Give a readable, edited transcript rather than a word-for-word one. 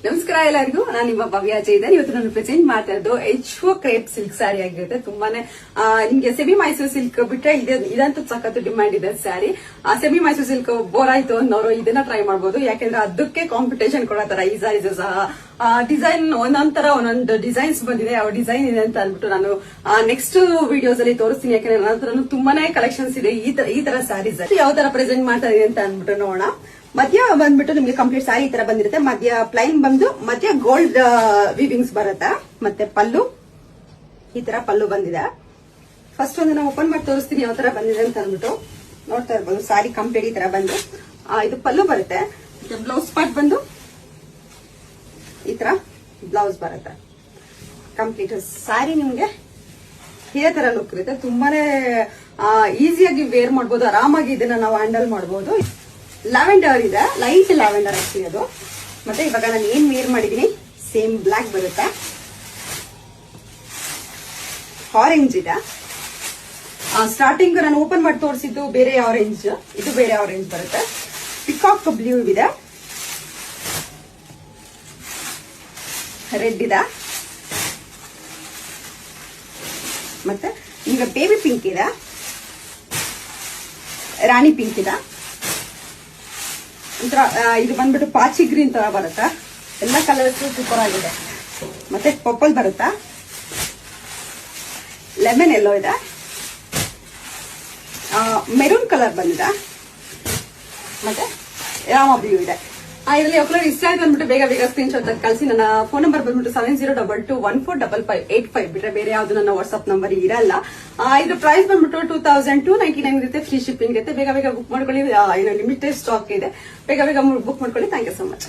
ನಮಸ್ಕಾರ ಎಲ್ಲರಿಗೂ, ನಾನು ನಿಮ್ಮ ಭವ್ಯ ಜೈದರ್. ಇವತ್ತು ನಾನು ಪ್ರೆಸೆಂಟ್ ಮಾಡ್ತಾ ಇರೋದು HO ಕ್ರೇಪ್ ಸಿಲ್ಕ್ ಸ್ಯಾರಿ ಆಗಿರುತ್ತೆ. ತುಂಬಾನೇ ನಿಮ್ಗೆ ಸೆಮಿ ಮೈಸೂರು ಸಿಲ್ಕ್ ಬಿಟ್ರೆ ಇದಂತೂ ಸಖತ್ ಡಿಮ್ಯಾಂಡ್ ಇದೆ sari. Semi Mysuru silk bore ಆಯ್ತು ಅನ್ನೋರು ಇದನ್ನ ಟ್ರೈ ಮಾಡಬಹುದು. ಯಾಕೆಂದ್ರೆ ಅದಕ್ಕೆ ಕಾಂಪಿಟೇಷನ್ ಕೊಡೋ ತರ ಈ ಸ್ಯಾರೀಸ್ ಸಹ ಡಿಸೈನ್ ಒಂದೊಂದು ಡಿಸೈನ್ಸ್ ಬಂದಿದೆ. ಯಾವ ಡಿಸೈನ್ ಇದೆ ಅಂತ ಅಂದ್ಬಿಟ್ಟು ನಾನು ನೆಕ್ಸ್ಟ್ ವಿಡಿಯೋಸ್ ಅಲ್ಲಿ ತೋರಿಸ್ತೀನಿ. ಯಾಕಂದ್ರೆ ನನ್ನ ಹತ್ರ ತುಂಬಾನೇ ಕಲೆಕ್ಷನ್ಸ್ ಇದೆ ಈ ತರ ಸ್ಯಾರೀಸ್. ಯಾವ ತರ ಪ್ರೆಸೆಂಟ್ ಮಾಡ್ತಾ ಇದೆ ಅಂತ ಅಂದ್ಬಿಟ್ಟು ನೋಡೋಣ. ಮಧ್ಯ ಬಂದ್ಬಿಟ್ಟು ನಿಮ್ಗೆ ಕಂಪ್ಲೀಟ್ ಸ್ಯಾರಿ ಈ ತರ ಬಂದಿರುತ್ತೆ. ಮಧ್ಯ ಪ್ಲೈನ್ ಬಂದು ಮಧ್ಯ ಗೋಲ್ಡ್ ವೀವಿಂಗ್ಸ್ ಬರುತ್ತೆ. ಮತ್ತೆ ಪಲ್ಲು ಈ ತರ ಪಲ್ಲು ಬಂದಿದೆ. ಫಸ್ಟ್ ಒಂದು ನಾವು ಓಪನ್ ಮಾಡಿ ತೋರಿಸ್ತೀನಿ ಯಾವ ತರ ಬಂದಿದೆ ಅಂತ ಅಂದ್ಬಿಟ್ಟು ನೋಡ್ತಾ ಇರ್ಬೋದು. ಸ್ಯಾರಿ ಕಂಪ್ಲೀಟ್ ಈ ತರ ಬಂದು ಇದು ಪಲ್ಲು ಬರುತ್ತೆ. ಬ್ಲೌಸ್ ಪಾರ್ಟ್ ಬಂದು ಈ ತರ ಬ್ಲೌಸ್ ಬರುತ್ತೆ. ಕಂಪ್ಲೀಟ್ ಸ್ಯಾರಿ ನಿಮ್ಗೆ ಇದೇ ತರ ಲುಕ್ ಇರುತ್ತೆ. ತುಂಬಾನೇ ಈಸಿಯಾಗಿ ವೇರ್ ಮಾಡಬಹುದು. ಆರಾಮಾಗಿ ಇದನ್ನ ನಾವು ಹ್ಯಾಂಡಲ್ ಮಾಡಬಹುದು. ಲ್ಯಾವೆಂಡರ್ ಇದೆ, ಲೈಟ್ ಲ್ಯಾವೆಂಡರ್ ಆಕ್ಚುಲಿ ಅದು. ಮತ್ತೆ ಇವಾಗ ನಾನು ಏನ್ ವೇರ್ ಮಾಡಿದೀನಿ ಸೇಮ್ ಬ್ಲಾಕ್ ಬರುತ್ತೆ. ಆರೆಂಜ್ ಇದೆ. ಸ್ಟಾರ್ಟಿಂಗ್ ನಾನು ಓಪನ್ ಮಾಡಿ ತೋರಿಸಿದ್ದು ಬೇರೆ ಆರೆಂಜ್, ಇದು ಬೇರೆ ಆರೆಂಜ್ ಬರುತ್ತೆ. ಪಿಕಾಕ್ ಬ್ಲೂ ಇದೆ, ರೆಡ್ ಇದೆ, ಮತ್ತೆ ಈಗ ಬೇಬಿ ಪಿಂಕ್ ಇದೆ, ರಾಣಿ ಪಿಂಕ್ ಇದೆ. ಒಂಥರ ಇದು ಬಂದ್ಬಿಟ್ಟು ಪಾಚಿ ಗ್ರೀನ್ ತರ ಬರುತ್ತೆ. ಎಲ್ಲ ಕಲರ್ಸ್ ಸೂಪರ್ ಆಗಿದೆ. ಮತ್ತೆ ಪರ್ಪಲ್ ಬರುತ್ತಾ, ಲೆಮನ್ ಎಲ್ಲೋ ಇದೆ, ಮೆರೂನ್ ಕಲರ್ ಬಂದಿದೆ, ಮತ್ತೆ ರಾಮ ಬ್ಲೂ ಇದೆ. ಇದರಲ್ಲಿ ಯಾವ ಕಲರ್ ಇಷ್ಟ ಆಯ್ತು ಅಂದ್ಬಿಟ್ಟು ಬೇಗ ಸ್ಕ್ರೀನ್ ಶಾಟ್ ಕಳಿಸಿ. ನನ್ನ ಫೋನ್ ನಂಬರ್ ಬಂದ್ಬಿಟ್ಟು 70221445 ಬಿಟ್ರೆ ಬೇರೆ ಯಾವ್ದು ನನ್ನ ವಾಟ್ಸ್ಆಪ್ ನಂಬರ್ ಇರಲ್ಲ. ಇದು ಪ್ರೈಸ್ ಬಂದ್ಬಿಟ್ಟು 2299 ಇರುತ್ತೆ. ಫ್ರೀ ಶಿಪ್ಪಿಂಗ್ ಇರುತ್ತೆ. ಬೇಗ ಬುಕ್ ಮಾಡ್ಕೊಳ್ಳಿ. ಲಿಮಿಟೆಡ್ ಸ್ಟಾಕ್ ಇದೆ. ಬೇಗ ಬುಕ್ ಮಾಡ್ಕೊಳ್ಳಿ. Thank you so much.